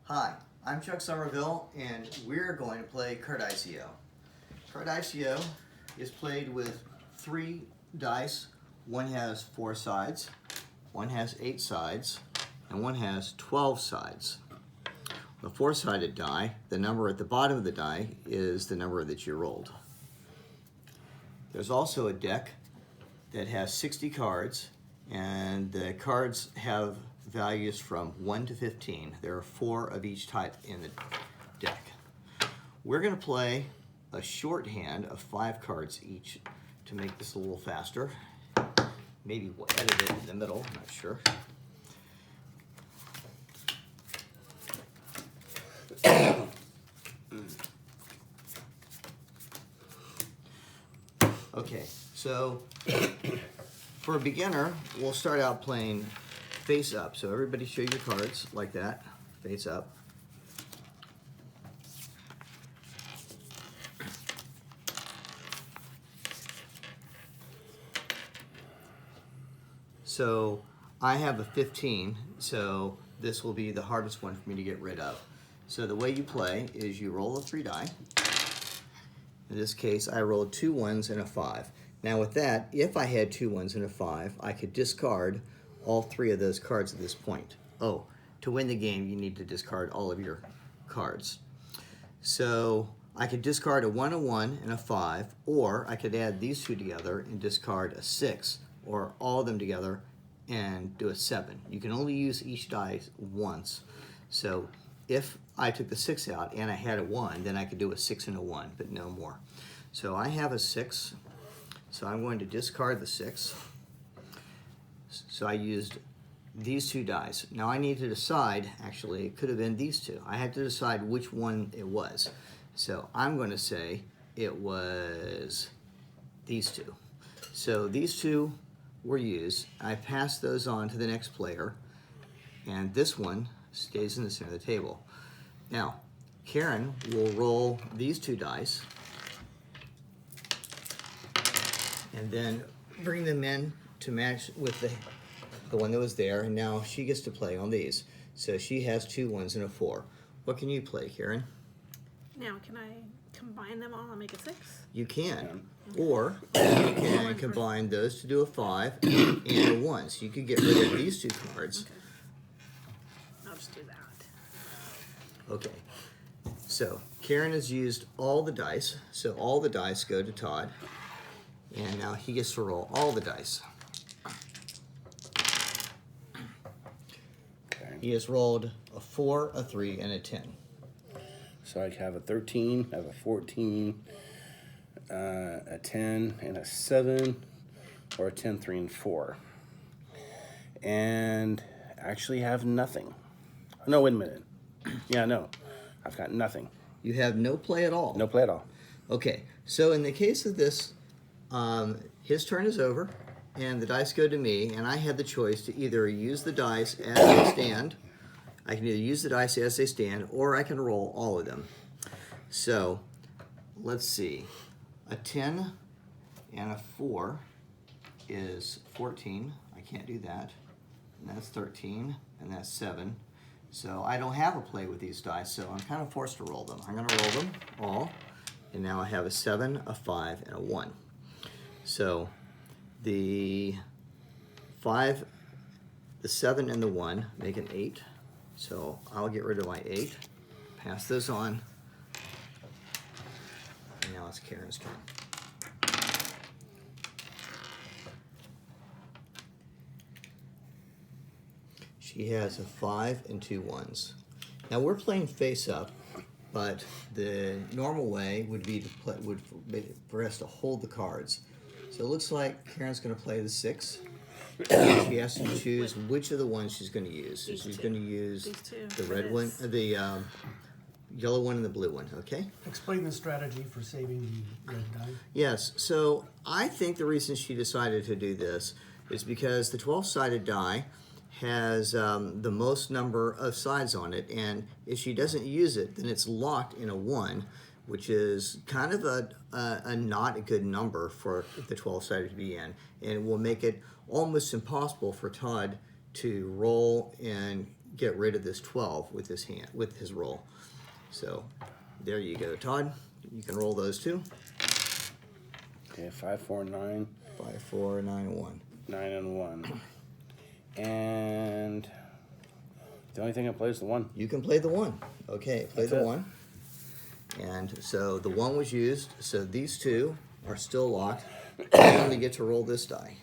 Hi, I'm Chuck Somerville, and we're going to play Cardiceo. Cardiceo is played with 3 dice. One has 4 sides, one has 8 sides, and one has 12 sides. The 4-sided die, the number at the bottom of the die is the number that you rolled. There's also a deck that has 60 cards, and the cards have values from 1 to 15. There are 4 of each type in the deck. We're going to play a shorthand of 5 cards each to make this a little faster. Maybe we'll edit it in the middle, I'm not sure. Okay, so for a beginner, we'll start out playing face up. So everybody show your cards like that, face up. So I have a 15, so this will be the hardest one for me to get rid of. So the way you play is you roll a 3 die. In this case, I rolled 2 1s and a 5. Now with that, if I had 2 1s and a 5, I could discard all 3 of those cards at this point. Oh, to win the game, you need to discard all of your cards. So I could discard a 1, a 1, and a 5, or I could add these 2 together and discard a 6, or all of them together and do a 7. You can only use each die once. So if I took the 6 out and I had a 1, then I could do a 6 and a 1, but no more. So I have a 6, so I'm going to discard the 6. So I used these 2 dice. Now I need to decide, actually it could have been these 2. I had to decide which one it was. So I'm going to say it was these 2. So these 2 were used. I pass those on to the next player, and this one stays in the center of the table. Now, Karen will roll these 2 dice and then bring them in to match with the one that was there, and now she gets to play on these. So she has 2 1s and a 4. What can you play, Karen? Now, can I combine them all and make a 6? You can. Or you can combine those to do a 5 and a 1. So you could get rid of these 2 cards. Okay. I'll just do that. Okay. So Karen has used all the dice. So all the dice go to Todd. And now he gets to roll all the dice. Okay. He has rolled a 4, a 3, and a 10. So I have a 13, I have a 14, a 10, and a 7, or a 10, 3, and 4. And actually have nothing. No, wait a minute. Yeah, no. I've got nothing. You have no play at all. No play at all. Okay, so in the case of this, his turn is over, and the dice go to me, and I had the choice to either use the dice as they stand. I can either use the dice as they stand, or I can roll all of them. So, let's see. A 10 and a 4 is 14. I can't do that. And that's 13, and that's 7. So I don't have a play with these dice, so I'm kind of forced to roll them. I'm going to roll them all, and now I have a 7, a 5, and a 1. So the 5, the 7, and the 1 make an 8. So I'll get rid of my 8, pass those on, and now it's Karen's turn. She has a 5 and 2 1s. Now we're playing face up, but the normal way would be to play, for us to hold the cards. So it looks like Karen's going to play the 6. She has to choose which of the ones she's going to use. So she's going to use the red one, the yellow one, and the blue one. Okay. Explain the strategy for saving the red die. Yes. So I think the reason she decided to do this is because the 12-sided die has the most number of sides on it, and if she doesn't use it, then it's locked in a 1, which is kind of a not a good number for the 12-sided to be in, and it will make it almost impossible for Todd to roll and get rid of this 12 with his hand, with his roll. So there you go, Todd. You can roll those two. Okay, 5, 4, 9. 5, 4, 9, 1. 9 and 1. And the only thing I play is the 1. You can play the 1. Okay, play That's the it. 1. And so the 1 was used. So these two are still locked. I only get to roll this die.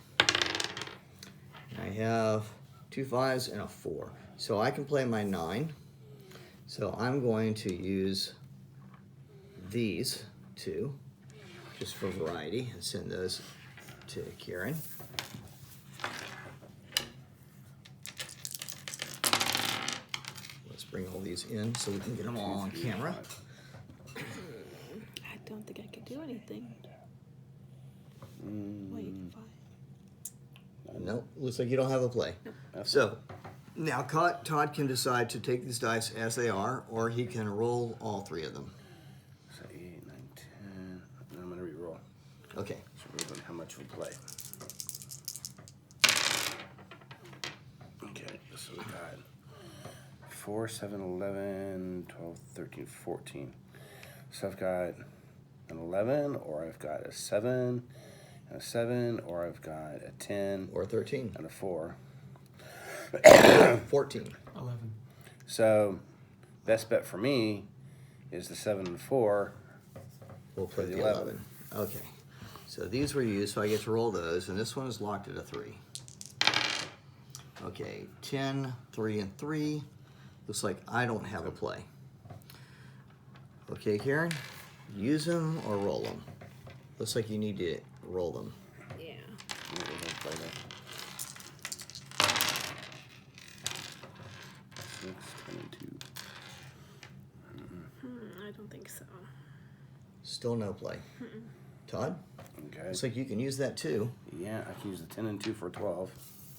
I have 2 5s and a 4. So I can play my 9. So I'm going to use these two, just for variety, and send those to Karen. Let's bring all these in so we can get them all on camera. I don't think I could do anything. Wait, 5. Nope, looks like you don't have a play. So now Todd can decide to take these dice as they are, or he can roll all 3 of them. So 8, 9, 10. And I'm going to re-roll. Okay. So we're going how much we play. Okay, so we got 4, 7, 11, 12, 13, 14. So I've got an 11, or I've got a 7, and a 7, or I've got a 10, Or 13. and a 4. 14. 11. So best bet for me is the 7 and 4. We'll For put the the 11. 11. Okay. So these were used, so I get to roll those, and this one is locked at a 3. Okay, 10, 3, and 3. Looks like I don't have a play. Okay, Karen, use them or roll them. Looks like you need to roll them. Yeah. We're gonna play that. 6, 10, and 2. I don't think so. Still no play. Todd, Okay. looks like you can use that too. Yeah, I can use the 10 and 2 for 12.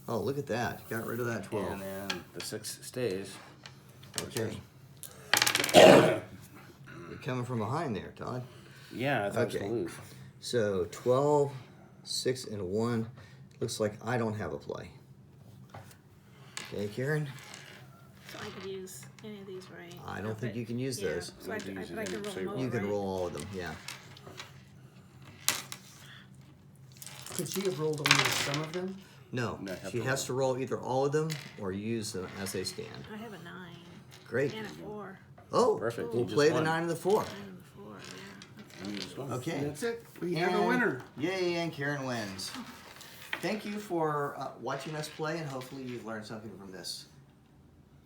Oh, look at that. Got rid of that 12. And then the 6 stays. Okay. You're coming from behind there, Todd. Yeah, it's Okay. absolute. So 12, 6, and 1. Looks like I don't have a play. Okay, Karen? So I could use any of these, right? I don't think Okay. you can use Yeah, those. So I You could, use I it could in- roll so you them roll- over, You can right? roll all of them, yeah. Could she have rolled only some of them? No, No, have she to has to roll either all of them or use them as they stand. I have a 9 Great. and a 4. Oh, Perfect. we'll You just play the won. 9 and the 4. 9 and 4, yeah. You just won. Okay. That's it. We And- have a winner. Yay, and Karen wins. Thank you for watching us play, and hopefully you've learned something from this.